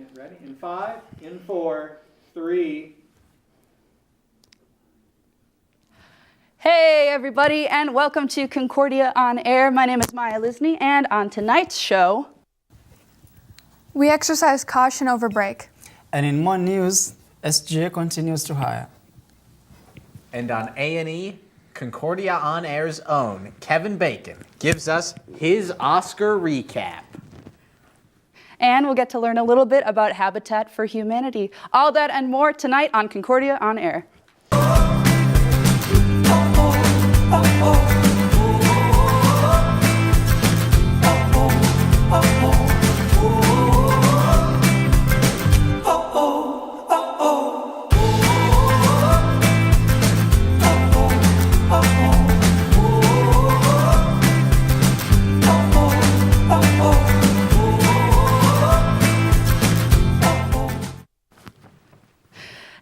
Get ready. In 5, in 4, 3. Hey everybody, and welcome to Concordia on Air. My name is Maya Lisney, and on tonight's show, we exercise caution over break. And in more news, SGA continues to hire. And on A&E, Concordia on Air's own Kevin Bacon gives us his Oscar recap. and we'll get to learn a little bit about Habitat for Humanity. All that and more tonight on Concordia on Air.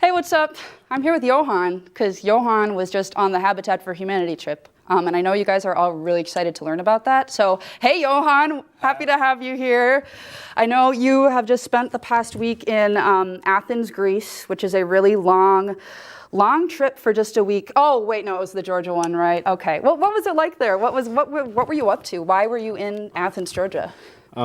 Hey, what's up? I'm here with Johan, because Johan was just on the Habitat for Humanity trip. And I know you guys are all really excited to learn about that. So, hey, Johan, happy to have you here. I know you have just spent the past week in Athens, Greece, which is a really long trip for just a week. Oh, wait, no, it was the Georgia one, right? Okay. Well, what was it like there? What were you up to? Why were you in Athens, Georgia? We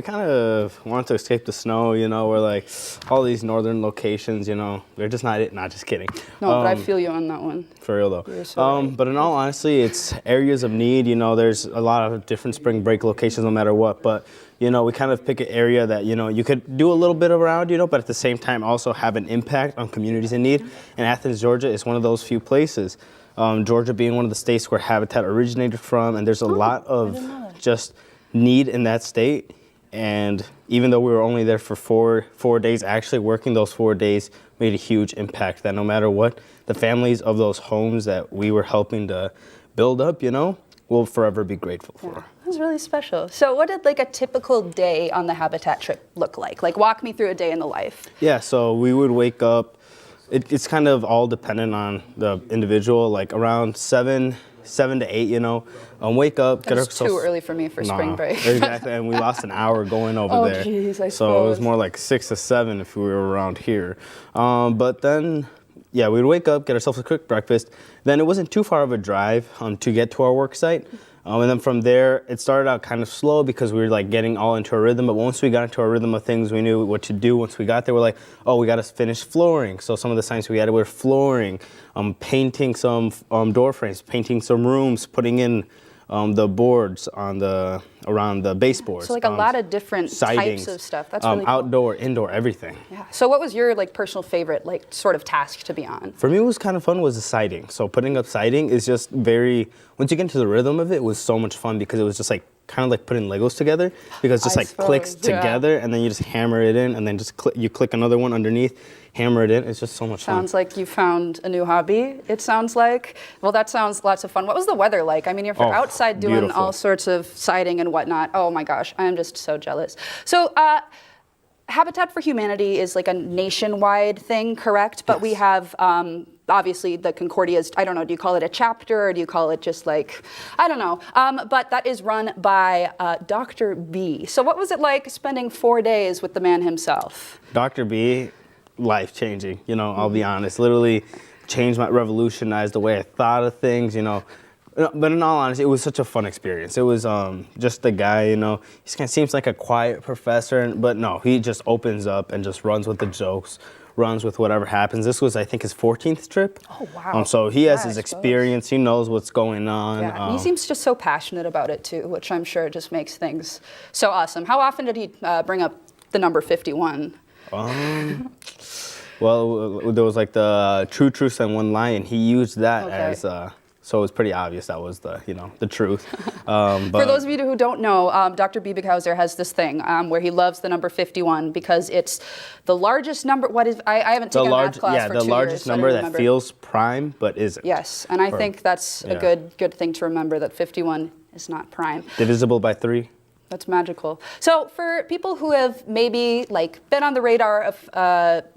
kind of wanted to escape the snow, we're like, all these northern locations, they're just not it. Not just kidding. No, but I feel you on that one. For real though. You're so right. But in all honesty, it's areas of need, there's a lot of different spring break locations no matter what, but we kind of pick an area that, you could do a little bit around, but at the same time also have an impact on communities in need. And Athens, Georgia is one of those few places. Georgia being one of the states where Habitat originated from, and there's a lot of just need in that state. And even though we were only there for four days, actually working those 4 days made a huge impact that no matter what, the families of those homes that we were helping to build up, we'll forever be grateful for. It was really special. So what did a typical day on the Habitat trip look like? Walk me through a day in the life. Yeah, so we would wake up, it's kind of all dependent on the individual, around 7 to 8, wake up, get ourselves. Too early for me for spring break. Exactly, and we lost an hour going over there. Oh, geez, I So suppose. it was more like 6 to 7 if we were around here. But then, we'd wake up, get ourselves a quick breakfast. Then it wasn't too far of a drive to get to our work site. And then from there, it started out kind of slow because we were getting all into a rhythm. But once we got into a rhythm of things, we knew what to do. Once we got there, we're like, oh, we got to finish flooring. So some of the signs we added were flooring, painting some door frames, painting some rooms, putting in the boards around the baseboards. So a lot of different sightings, types of stuff. That's really cool. Outdoor, indoor, everything. Yeah. So what was your personal favorite sort of task to be on? For me, what was kind of fun was the siding. So putting up siding is just once you get into the rhythm of it was so much fun because it was just kind of like putting Legos together because it just clicks together and then you just hammer it in and then just you click another one underneath, hammer it in. It's just so much fun. Sounds like you found a new hobby, it sounds like. Well, that sounds lots of fun. What was the weather like? I mean, you're outside doing beautiful. all sorts of siding and whatnot. Oh my gosh, I'm just so jealous. So, Habitat for Humanity is a nationwide thing, correct? But we have, obviously, the Concordia's, I don't know, do you call it a chapter or do you call it just I don't know. But that is run by Dr. B. So what was it like spending 4 days with the man himself? Dr. B, life-changing, I'll be honest. Literally revolutionized the way I thought of things, But in all honesty, it was such a fun experience. It was just the guy, he kind of seems like a quiet professor, but no, he just opens up and just runs with the jokes, runs with whatever happens. This was, I think, his 14th trip. Oh, wow. So he has his experience. He knows what's going on. Yeah, he seems just so passionate about it, too, which I'm sure just makes things so awesome. How often did he bring up the number 51? Well, there was the true truth and one lie, and he used that as... So it was pretty obvious that was the truth. But for those of you who don't know, Dr. Biebighauser has this thing where he loves the number 51 because it's the largest number. What is? I haven't taken a math class for 2 years. Yeah, the largest number that feels prime but isn't. Yes, and I think that's a good thing to remember, that 51 is not prime. Divisible by 3. That's magical. So for people who have maybe like been on the radar of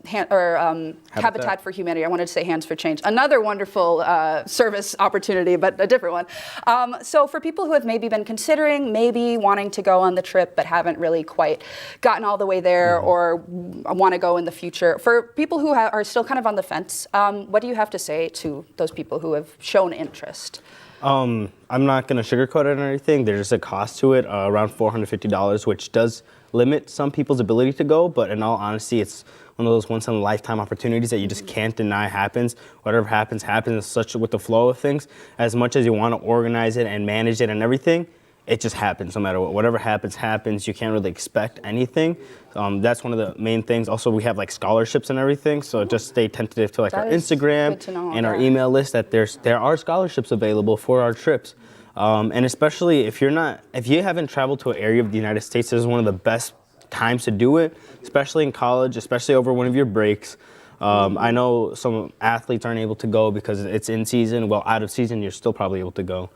Habitat for Humanity, I wanted to say Hands for Change, another wonderful service opportunity, but a different one. So for people who have maybe been considering, maybe wanting to go on the trip, but haven't really quite gotten all the way there or want to go in the future, for people who are still kind of on the fence, what do you have to say to those people who have shown interest? I'm not going to sugarcoat it or anything. There's a cost to it, around $450, which does limit some people's ability to go. But in all honesty, it's one of those once-in-a-lifetime opportunities that you just can't deny happens. Whatever happens, happens. It's such with the flow of things. As much as you want to organize it and manage it and everything, it just happens no matter what. Whatever happens, happens. You can't really expect anything. That's one of the main things. Also, we have like scholarships and everything, so just stay tentative to like our Instagram and our email list that there are scholarships available for our trips. And especially if you haven't traveled to an area of the United States, this is one of the best times to do it, especially in college, especially over one of your breaks. I know some athletes aren't able to go because it's in season. Well, out of season, you're still probably able to go.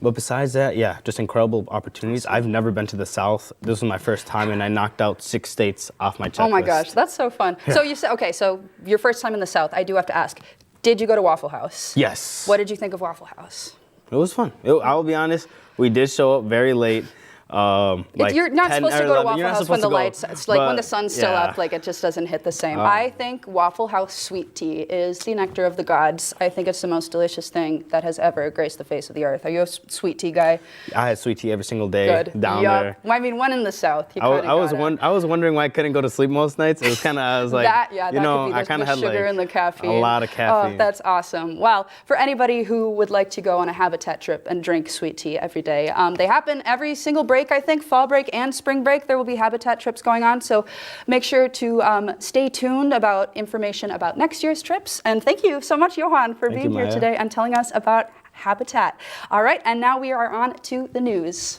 But besides that, yeah, just incredible opportunities. I've never been to the South. This was my first time, and I knocked out 6 states off my checklist. Oh my gosh, that's so fun. Yeah. So you said, okay, so your first time in the South, I do have to ask, did you go to Waffle House? Yes. What did you think of Waffle House? It was fun. I will be honest, we did show up very late. You're not supposed to go to Waffle House when the lights, it's like when the sun's still up, like it just doesn't hit the same. I think Waffle House sweet tea is the nectar of the gods. I think it's the most delicious thing that has ever graced the face of the earth. Are you a sweet tea guy? I had sweet tea every single day down there. Well, I mean, one in the South. I was wondering why I couldn't go to sleep most nights. It was kind of, I was like, I kind of had sugar and the caffeine. A lot of caffeine. Oh, that's awesome. Well, for anybody who would like to go on a Habitat trip and drink sweet tea every day, they happen every single break, I think, fall break and spring break. There will be Habitat trips going on, so make sure to stay tuned about information about next year's trips. And thank you so much, Johan, for being here today and telling us about Habitat. All right, and now we are on to the news.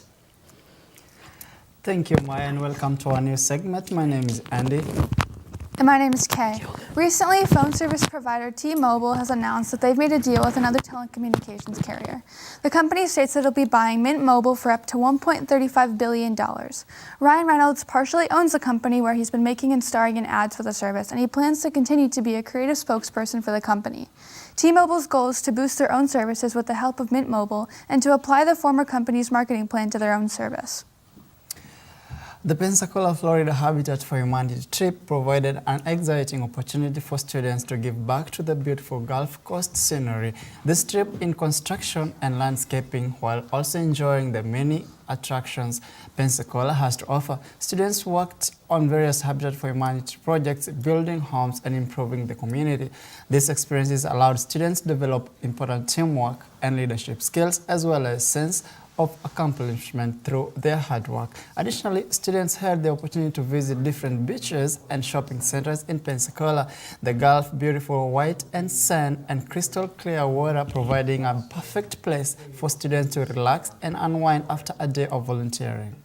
Thank you, Maya, and welcome to our new segment. My name is Andy. And my name is Kay. Recently, phone service provider T-Mobile has announced that they've made a deal with another telecommunications carrier. The company states that it'll be buying Mint Mobile for up to $1.35 billion. Ryan Reynolds partially owns the company where he's been making and starring in ads for the service, and he plans to continue to be a creative spokesperson for the company. T-Mobile's goal is to boost their own services with the help of Mint Mobile and to apply the former company's marketing plan to their own service. The Pensacola, Florida Habitat for Humanity trip provided an exciting opportunity for students to give back to the beautiful Gulf Coast scenery. This trip in construction and landscaping while also enjoying the many attractions Pensacola has to offer. Students worked on various Habitat for Humanity projects, building homes and improving the community. These experiences allowed students to develop important teamwork and leadership skills as well as sense of accomplishment through their hard work. Additionally, students had the opportunity to visit different beaches and shopping centers in Pensacola. The Gulf, beautiful white and sand and crystal clear water, providing a perfect place for students to relax and unwind after a day of volunteering.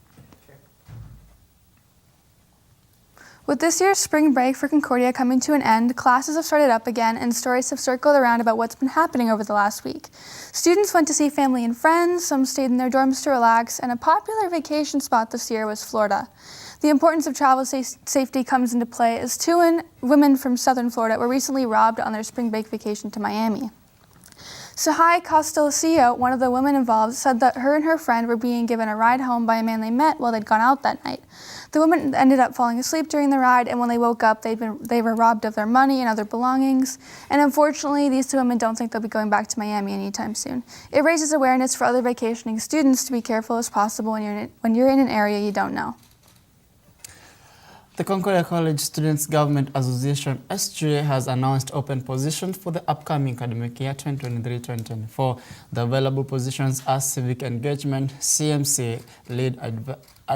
With this year's spring break for Concordia coming to an end, classes have started up again and stories have circled around about what's been happening over the last week. Students went to see family and friends, some stayed in their dorms to relax, and a popular vacation spot this year was Florida. The importance of travel safety comes into play as two women from southern Florida were recently robbed on their spring break vacation to Miami. Sahai Costelcio, one of the women involved, said that her and her friend were being given a ride home by a man they met while they'd gone out that night. The women ended up falling asleep during the ride, and when they woke up, they were robbed of their money and other belongings. And unfortunately, these two women don't think they'll be going back to Miami anytime soon. It raises awareness for other vacationing students to be careful as possible when you're in an area you don't know. The Concordia College Students Government Association, SGA, has announced open positions for the upcoming academic year 2023-2024. The available positions are Civic Engagement, CMC Lead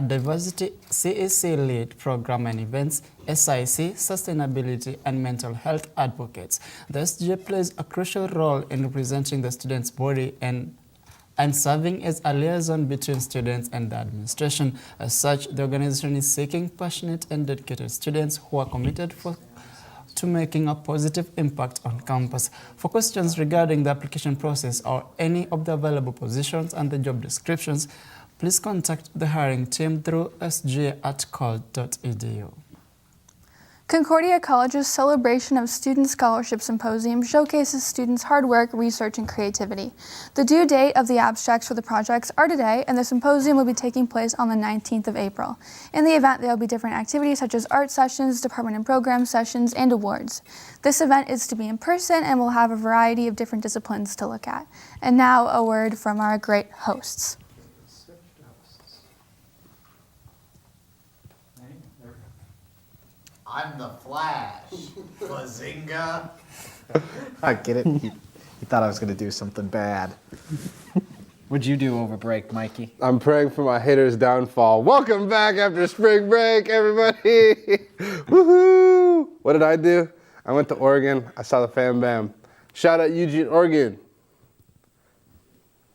Diversity, CEC Lead Program and Events, SIC, Sustainability, and Mental Health Advocates. The SGA plays a crucial role in representing the students' body and serving as a liaison between students and the administration. As such, the organization is seeking passionate and dedicated students who are committed to making a positive impact on campus. For questions regarding the application process or any of the available positions and the job descriptions, please contact the hiring team through sj@col.edu. Concordia College's celebration of Student Scholarship Symposium showcases students' hard work, research, and creativity. The due date of the abstracts for the projects are today, and the symposium will be taking place on the 19th of April. In the event, there will be different activities such as art sessions, department and program sessions, and awards. This event is to be in person and will have a variety of different disciplines to look at. And now, a word from our great hosts. I'm the Flash. Bazinga. I get it. He thought I was going to do something bad. What'd you do over break, Mikey? I'm praying for my haters' downfall. Welcome back after spring break, everybody. Woohoo! What did I do? I went to Oregon. I saw the Fam Bam. Shout out Eugene, Oregon.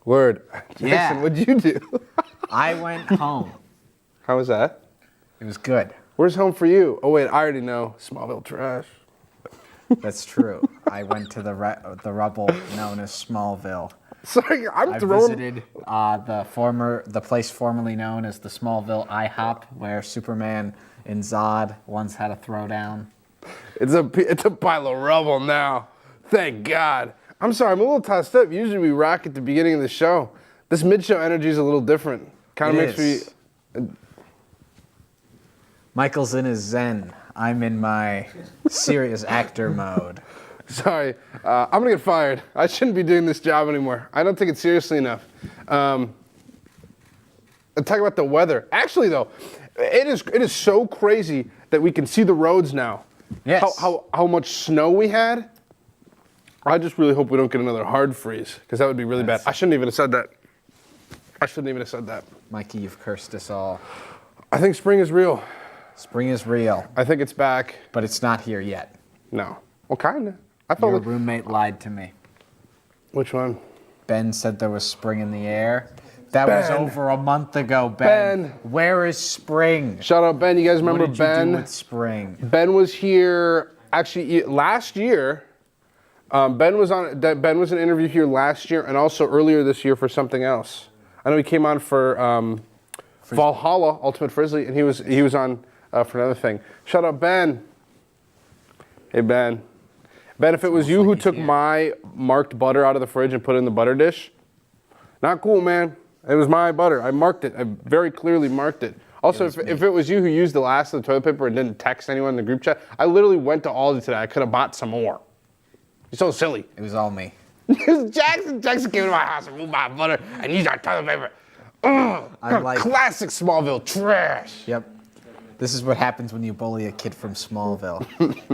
Word. Jackson, Yeah. what'd you do? I went home. How was that? It was good. Where's home for you? Oh, wait, I already know. Smallville trash. That's true. I went to the rubble known as Smallville. Sorry, I'm I throwing. visited the place formerly known as the Smallville IHOP, where Superman and Zod once had a throwdown. It's a pile of rubble now. Thank God. I'm sorry, I'm a little tossed up. Usually we rock at the beginning of the show. This mid-show energy is a little different. Kind of It makes is. me. Michael's in his zen. I'm in my serious actor mode. Sorry, I'm gonna get fired. I shouldn't be doing this job anymore. I don't take it seriously enough. Talk about the weather. Actually, though, it is so crazy that we can see the roads now. Yes. How much snow we had. I just really hope we don't get another hard freeze, because that would be really bad. I shouldn't even have said that. Mikey, you've cursed us all. I think spring is real. Spring is real, I think it's back. but it's not here yet. No. Well, kinda. I felt Your like. roommate lied to me. Which one? Ben said there was spring in the air. That was Ben. over a month ago, Ben. Ben. Where is spring? Shout out Ben. You guys remember What did you Ben? do with spring? Ben was here actually last year. Ben was in an interview here last year and also earlier this year for something else. I know he came on for Valhalla Ultimate Frisbee, and he was on for another thing. Shout out Ben. Hey Ben. Ben, if it was you who took my marked butter out of the fridge and put it in the butter dish, not cool, man. It was my butter. I marked it. I very clearly marked it. Also, if it was you who used the last of the toilet paper and didn't text anyone in the group chat, I literally went to Aldi today. I could have bought some more. You're so silly. It was all me. Jackson came to my house and moved my butter and used our toilet paper. Ugh, classic Smallville trash. Yep. This is what happens when you bully a kid from Smallville.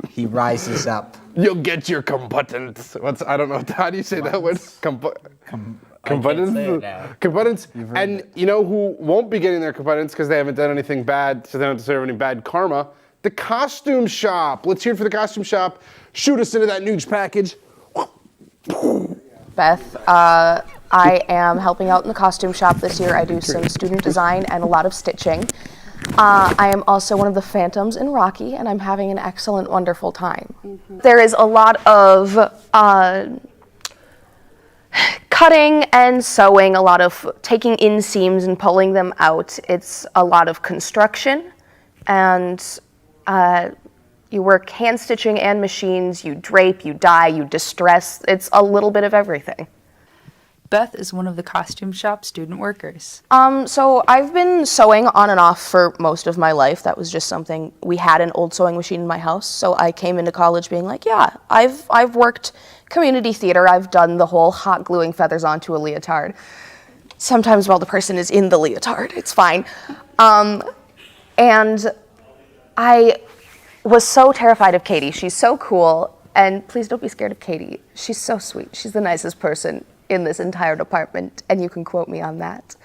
He rises up. You'll get your competence. I don't know. How do you say that word? Competence. Competence. And you know who won't be getting their competence because they haven't done anything bad, so they don't deserve any bad karma? The costume shop. Let's hear it for the costume shop. Shoot us into that news package. Beth. I am helping out in the costume shop this year. I do some student design and a lot of stitching. I am also one of the Phantoms in Rocky, and I'm having an excellent, wonderful time. There is a lot of cutting and sewing, a lot of taking inseams and pulling them out. It's a lot of construction, and you work hand stitching and machines, you drape, you dye, you distress. It's a little bit of everything. Beth is one of the costume shop student workers. So I've been sewing on and off for most of my life. That was just something, we had an old sewing machine in my house, so I came into college being like, yeah, I've worked community theater. I've done the whole hot gluing feathers onto a leotard. Sometimes while the person is in the leotard, it's fine. And I was so terrified of Katie. She's so cool, and please don't be scared of Katie. She's so sweet. She's the nicest person in this entire department, and you can quote me on that.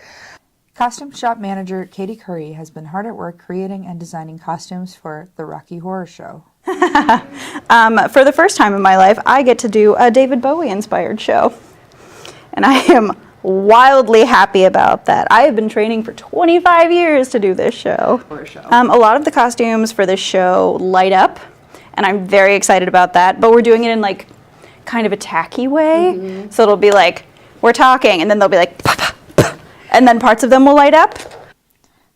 Costume shop manager Katie Curry has been hard at work creating and designing costumes for the Rocky Horror Show. For the first time in my life, I get to do a David Bowie inspired show. And I am wildly happy about that. I have been training for 25 years to do this show. A lot of the costumes for this show light up, and I'm very excited about that, but we're doing it in like kind of a tacky way. So it'll be like, we're talking, and then they'll be like, pah, pah, pah, and then parts of them will light up.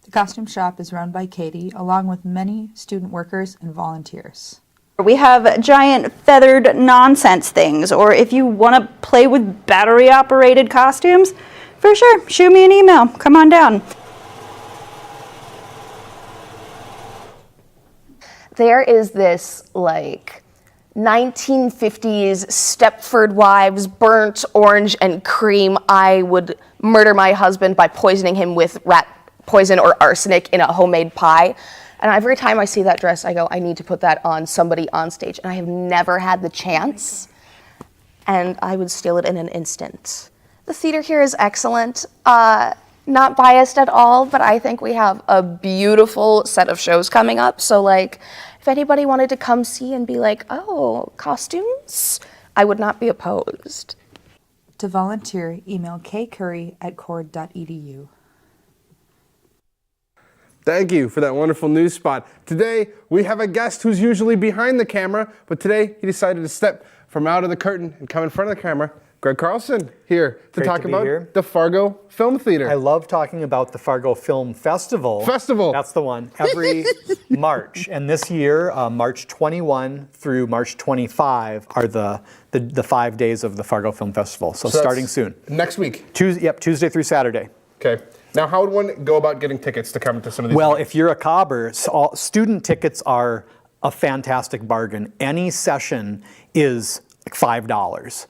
The costume shop is run by Katie, along with many student workers and volunteers. We have giant feathered nonsense things, or if you want to play with battery-operated costumes, for sure, shoot me an email. Come on down. There is this like 1950s Stepford Wives, burnt orange and cream. I would murder my husband by poisoning him with rat poison or arsenic in a homemade pie. And every time I see that dress, I go, I need to put that on somebody on stage. And I have never had the chance. And I would steal it in an instant. The theater here is excellent. Not biased at all, but I think we have a beautiful set of shows coming up. So like, if anybody wanted to come see and be like, oh, costumes, I would not be opposed. To volunteer, email kcurry@cord.edu. Thank you for that wonderful news spot. Today, we have a guest who's usually behind the camera, but today he decided to step from out of the curtain and come in front of the camera. Greg Carlson here to Great talk to be about here. the Fargo Film Theater. I love talking about the Fargo Film Festival. That's the one. Every March. And this year, March 21 through March 25 are the 5 days of the Fargo Film Festival. So starting soon. Next week? Tuesday through Saturday. Okay. Now, how would one go about getting tickets to come to some of these Well, events? if you're a cobber, student tickets are a fantastic bargain. Any session is $5.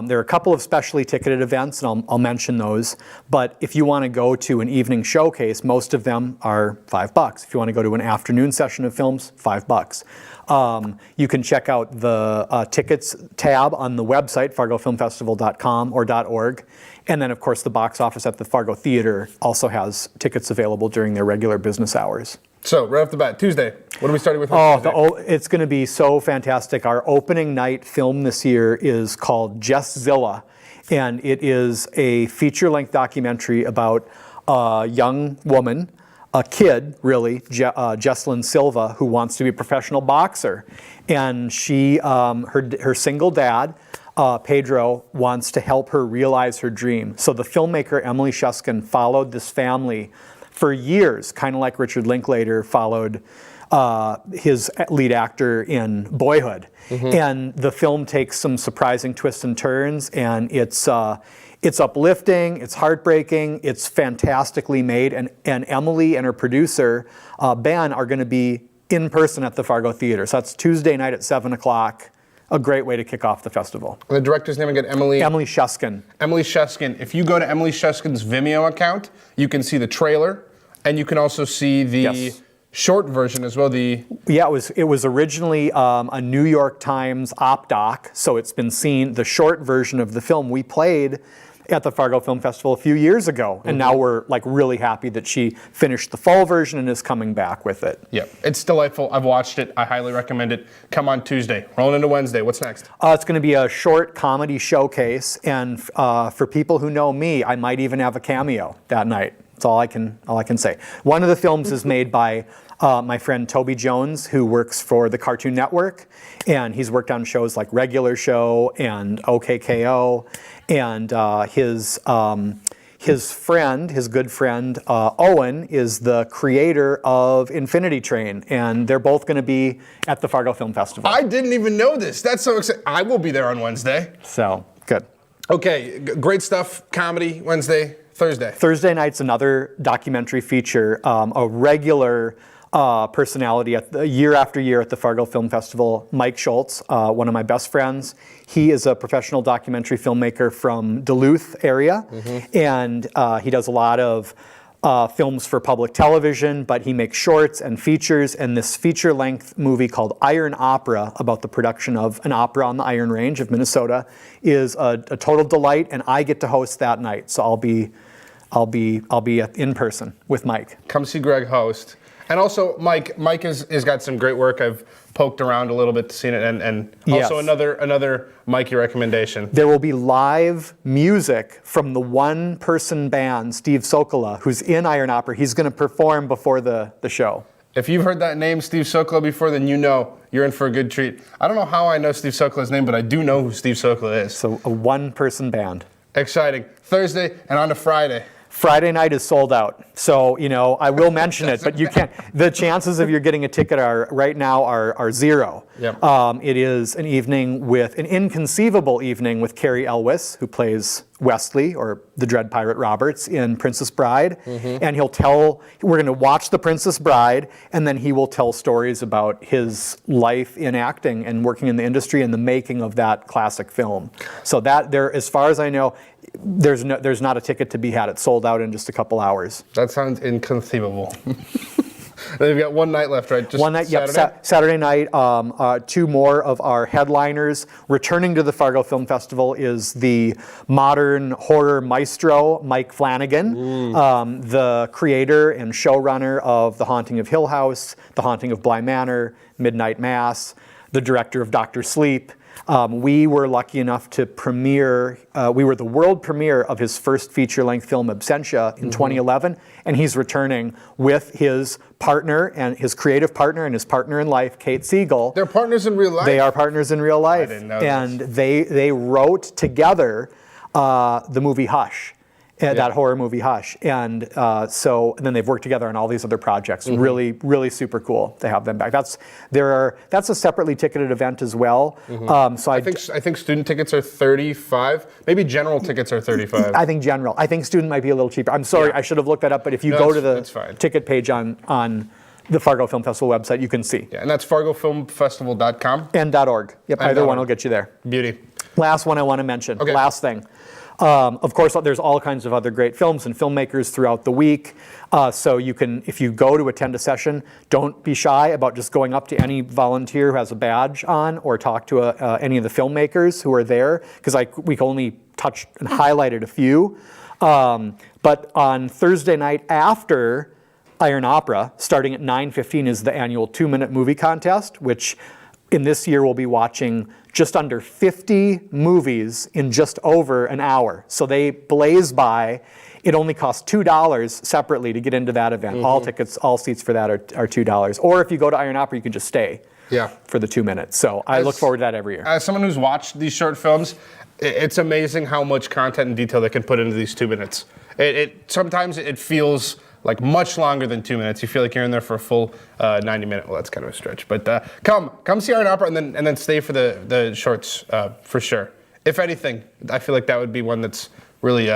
There are a couple of specially ticketed events, and I'll mention those. But if you want to go to an evening showcase, most of them are $5. If you want to go to an afternoon session of films, $5. You can check out the tickets tab on the website, fargofilmfestival.com or .org. And then, of course, the box office at the Fargo Theater also has tickets available during their regular business hours. So, right off the bat, Tuesday, what are we starting with? It's going to be so fantastic. Our opening night film this year is called Jesszilla, and it is a feature-length documentary about a young woman, a kid, really, Jesslyn Silva, who wants to be a professional boxer. And she, her single dad, Pedro, wants to help her realize her dream. So the filmmaker, Emily Shuskin, followed this family for years, kind of like Richard Linklater followed his lead actor in Boyhood. And the film takes some surprising twists and turns, and it's uplifting, it's heartbreaking, it's fantastically made, and Emily and her producer, Ben, are going to be in person at the Fargo Theater. So that's Tuesday night at 7 o'clock. A great way to kick off the festival. The director's name again, Emily Shuskin. Emily Shuskin. If you go to Emily Shuskin's Vimeo account, you can see the trailer, and you can also see the short version as well. Yeah, it was originally a New York Times op doc, so it's been seen. The short version of the film we played at the Fargo Film Festival a few years ago, and now we're like really happy that she finished the full version and is coming back with it. Yep, it's delightful. I've watched it. I highly recommend it. Come on Tuesday. Rolling into Wednesday. What's next? It's going to be a short comedy showcase, and for people who know me, I might even have a cameo that night. That's all I can say. One of the films is made by my friend Toby Jones, who works for the Cartoon Network, and he's worked on shows like Regular Show and OKKO, and his good friend Owen is the creator of Infinity Train, and they're both going to be at the Fargo Film Festival. I didn't even know this. That's so exciting. I will be there on Wednesday. So, good. Okay, great stuff. Comedy, Wednesday, Thursday. Thursday night's another documentary feature, a regular personality year after year at the Fargo Film Festival, Mike Schultz, one of my best friends. He is a professional documentary filmmaker from Duluth area, and he does a lot of films for public television, but he makes shorts and features, and this feature-length movie called Iron Opera, about the production of an opera on the Iron Range of Minnesota, is a total delight, and I get to host that night, so I'll be in person with Mike. Come see Greg host. And also, Mike has got some great work. I've poked around a little bit to see it, and also another Mikey recommendation. There will be live music from the one-person band, Steve Sokola, who's in Iron Opera. He's going to perform before the show. If you've heard that name, Steve Sokola, before, then you know you're in for a good treat. I don't know how I know Steve Sokola's name, but I do know who Steve Sokola is. So a one-person band. Exciting. Thursday and on to Friday. Friday night is sold out. So, I will mention it, but you can't. The chances of you getting a ticket right now are zero. Yep. It is an inconceivable evening with Carrie Elwes, who plays Wesley, or the Dread Pirate Roberts, in Princess Bride. And we're going to watch The Princess Bride, and then he will tell stories about his life in acting and working in the industry and the making of that classic film. So as far as I know, there's not a ticket to be had. It's sold out in just a couple hours. That sounds inconceivable. They've got one night left, right? Just one night, Saturday? yep. Saturday night. Two more of our headliners. Returning to the Fargo Film Festival is the modern horror maestro, Mike Flanagan, the creator and showrunner of The Haunting of Hill House, The Haunting of Bly Manor, Midnight Mass, the director of Dr. Sleep. We were lucky enough to premiere, we were the world premiere of his first feature-length film, Absentia, in 2011, and he's returning with his partner, and his creative partner, and his partner in life, Kate Siegel. They're partners in real life? They are partners in real life. I didn't know and this. they wrote together the movie Hush. That horror movie Hush. And then they've worked together on all these other projects. Really, really super cool to have them back. That's a separately ticketed event as well. So I think student tickets are $35. Maybe general tickets are $35. I think general. I think student might be a little cheaper. I'm sorry, I should have looked that up, but if you go to the ticket page on the Fargo Film Festival website, you can see. Yeah, and that's fargofilmfestival.com? And .org. Yep, and either one will get you there. Beauty. Last one I want to mention. Okay. Last thing. Of course, there's all kinds of other great films and filmmakers throughout the week. So you can, if you go to attend a session, don't be shy about just going up to any volunteer who has a badge on, or talk to any of the filmmakers who are there, because we only touched and highlighted a few. But on Thursday night after Iron Opera, starting at 9:15, is the annual 2-minute movie contest, which in this year we'll be watching just under 50 movies in just over an hour. So they blaze by. It only costs $2 separately to get into that event. All tickets, all seats for that are $2. Or if you go to Iron Opera, you can just stay for the 2 minutes. So I look forward to that every year. As someone who's watched these short films, it's amazing how much content and detail they can put into these 2 minutes. Sometimes it feels like much longer than 2 minutes. You feel like you're in there for a full 90 minutes. Well, that's kind of a stretch. But come see Iron Opera and then stay for the shorts for sure. If anything, I feel like that would be one that's really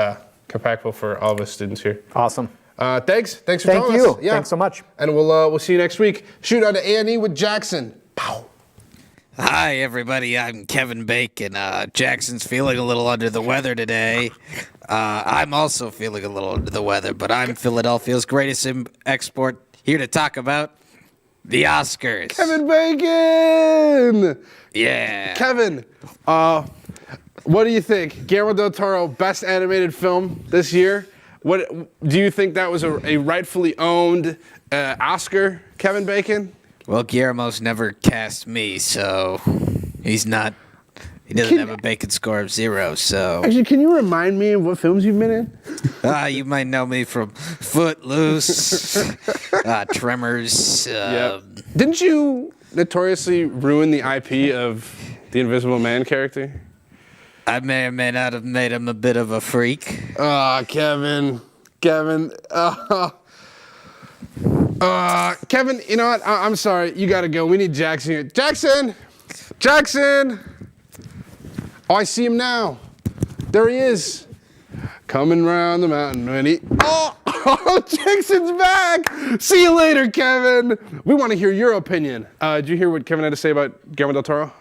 impactful for all of us students here. Awesome. Thanks for Thank telling you. us. Yeah. Thanks so much. And we'll see you next week. Shoot on to A&E with Jackson. Pow. Hi, everybody. I'm Kevin Bacon. Jackson's feeling a little under the weather today. I'm also feeling a little under the weather, but I'm Philadelphia's greatest export, here to talk about the Oscars. Kevin Bacon! Yeah. Kevin, what do you think? Guillermo del Toro, best animated film this year. What do you think that was a rightfully owned Oscar, Kevin Bacon? Well, Guillermo's never cast me, so he doesn't have a Bacon score of 0, so... Actually, can you remind me of what films you've been in? You might know me from Footloose, Tremors. Didn't you notoriously ruin the IP of the Invisible Man character? I may or may not have made him a bit of a freak. Kevin. Kevin, you know what? I'm sorry. You gotta go. We need Jackson here. Jackson! Jackson! Oh, I see him now. There he is. Coming round the mountain when he... Oh, Jackson's back! See you later, Kevin! We want to hear your opinion. Did you hear what Kevin had to say about Guillermo del Toro?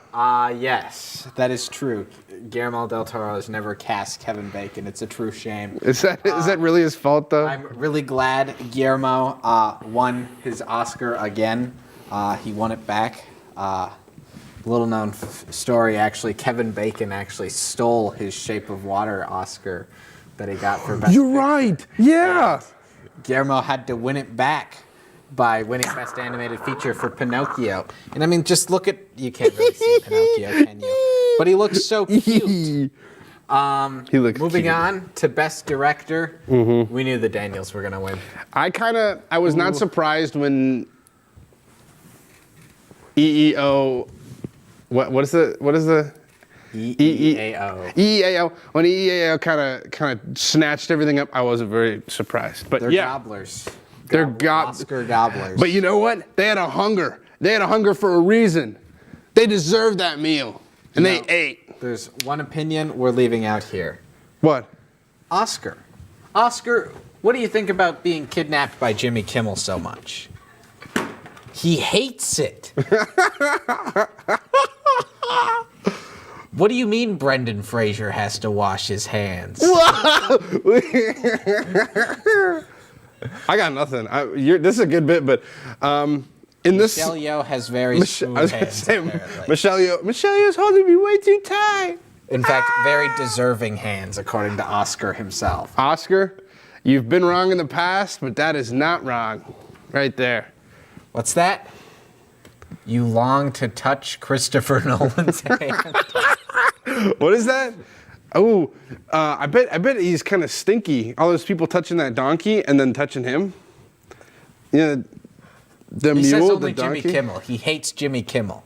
Yes, that is true. Guillermo del Toro has never cast Kevin Bacon. It's a true shame. Is that really his fault, though? I'm really glad Guillermo won his Oscar again. He won it back. Little known story, actually, Kevin Bacon actually stole his Shape of Water Oscar that he got for Best You're Picture. right. Yeah. And Guillermo had to win it back by winning Best Animated Feature for Pinocchio. And I mean, just look at, you can't really see Pinocchio, can you? But he looks so cute. He looks Moving cute. on to Best Director, we knew the Daniels were gonna win. I was not surprised when EEO, what is the EEAO. EEAO. When EEAO kind of snatched everything up, I wasn't very surprised. But They're yeah, gobblers. they're Oscar gobblers. But you know what? They had a hunger. They had a hunger for a reason. They deserved that meal, and they ate. There's one opinion we're leaving out here. What? Oscar. Oscar, what do you think about being kidnapped by Jimmy Kimmel so much? He hates it. What do you mean Brendan Fraser has to wash his hands? I got nothing. This is a good bit, but in this, Michelle Yeoh has very smooth hands. Apparently. Michelle Yeoh's holding me way too tight. In fact, very deserving hands, according to Oscar himself. Oscar, you've been wrong in the past, but that is not wrong. Right there. What's that? You long to touch Christopher Nolan's hand. What is that? Oh, I bet he's kind of stinky. All those people touching that donkey and then touching him. Yeah, the He mule, says only the donkey. Jimmy Kimmel. He hates Jimmy Kimmel.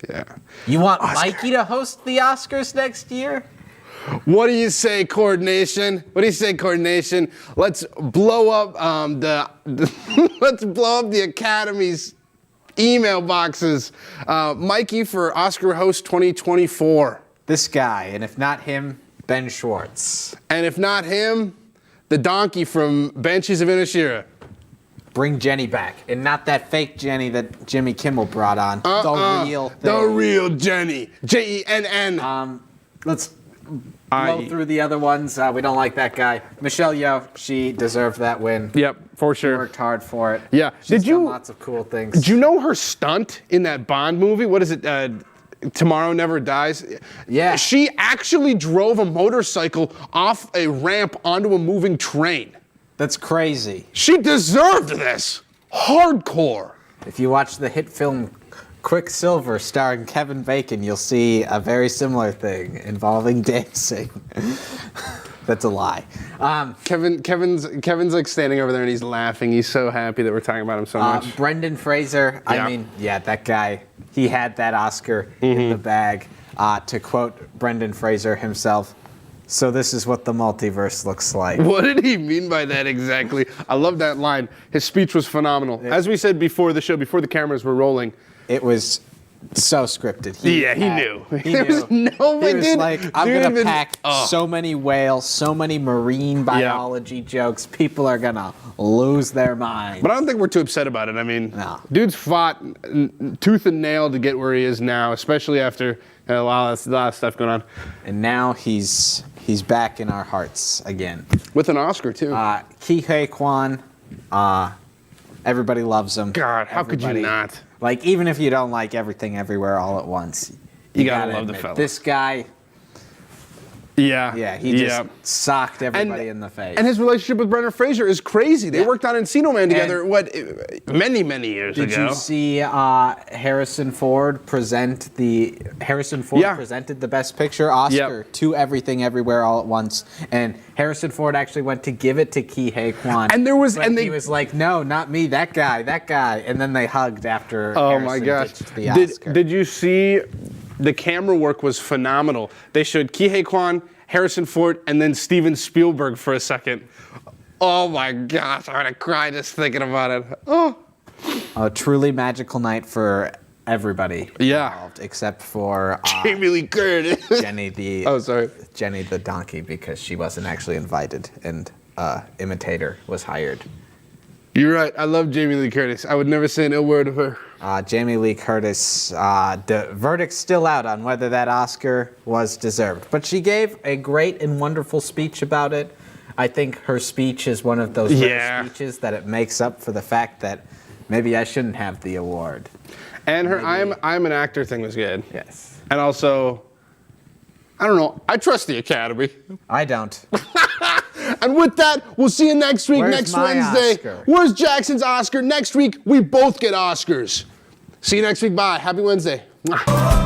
Yeah. You want Mikey to host the Oscars next year? What do you say, coordination? What do you say, coordination? Let's blow up let's blow up the Academy's email boxes. Mikey for Oscar host 2024. This guy, and if not him, Ben Schwartz. And if not him, the donkey from Banshees of Inisherin. Bring Jenny back, and not that fake Jenny that Jimmy Kimmel brought on. The real thing. The real Jenny. Jenn. Let's blow through the other ones. We don't like that guy. Michelle Yeoh, she deserved that win. Yep, for sure. Worked hard for it. Yeah. She's done lots of cool things. Did you know her stunt in that Bond movie? What is it? Tomorrow Never Dies? Yeah. She actually drove a motorcycle off a ramp onto a moving train. That's crazy. She deserved this. Hardcore. If you watch the hit film Quicksilver starring Kevin Bacon, you'll see a very similar thing involving dancing. That's a lie. Kevin's like standing over there and he's laughing. He's so happy that we're talking about him so much. Brendan Fraser, Yeah. I mean, yeah, that guy, he had that Oscar in the bag. To quote Brendan Fraser himself, "So this is what the multiverse looks like." What did he mean by that exactly? I love that line. His speech was phenomenal. As we said before the show, before the cameras were rolling, it was so scripted. He knew. He There was no way, He was dude. like, I'm Dude, going to even- pack so many whales, so many marine biology jokes. People are going to lose their minds. But I don't think we're too upset about it. I mean, No. dude's fought tooth and nail to get where he is now, especially after a lot of stuff going on. And now he's back in our hearts again. With an Oscar, too. Ki Hye Kwan, everybody loves him. God, how could you Everybody- not? Like, even if you don't like Everything Everywhere All at Once, You gotta love the admit, fella. This guy, Yeah. he just socked everybody in the face. And his relationship with Brendan Fraser is crazy. They Yeah. worked on Encino Man together, many, many years Did ago. you see Harrison Ford presented the Best Picture Oscar to Everything Everywhere All at Once, and Harrison Ford actually went to give it to Ki Hye Kwan. And there was, but and he was like, "No, not me, that guy," and then they hugged after. Oh Harrison my gosh! ditched the Oscar. Did you see? The camera work was phenomenal. They showed Ki Hye Kwan, Harrison Ford, and then Steven Spielberg for a second. Oh my gosh, I'm gonna cry just thinking about it. Oh. A truly magical night for everybody involved, except for Jamie Lee Curtis. Jenny the donkey, because she wasn't actually invited, and imitator was hired. You're right. I love Jamie Lee Curtis. I would never say an ill word of her. Jamie Lee Curtis, the verdict's still out on whether that Oscar was deserved. But she gave a great and wonderful speech about it. I think her speech is one of those rare speeches that it makes up for the fact that maybe I shouldn't have the award. And her I'm an actor thing was good. Yes. And also, I don't know, I trust the Academy. I don't. And with that, we'll see you next week, Where's next my Wednesday. Oscar? Where's Jackson's Oscar? Next week, we both get Oscars. See you next week. Bye. Happy Wednesday. Mwah.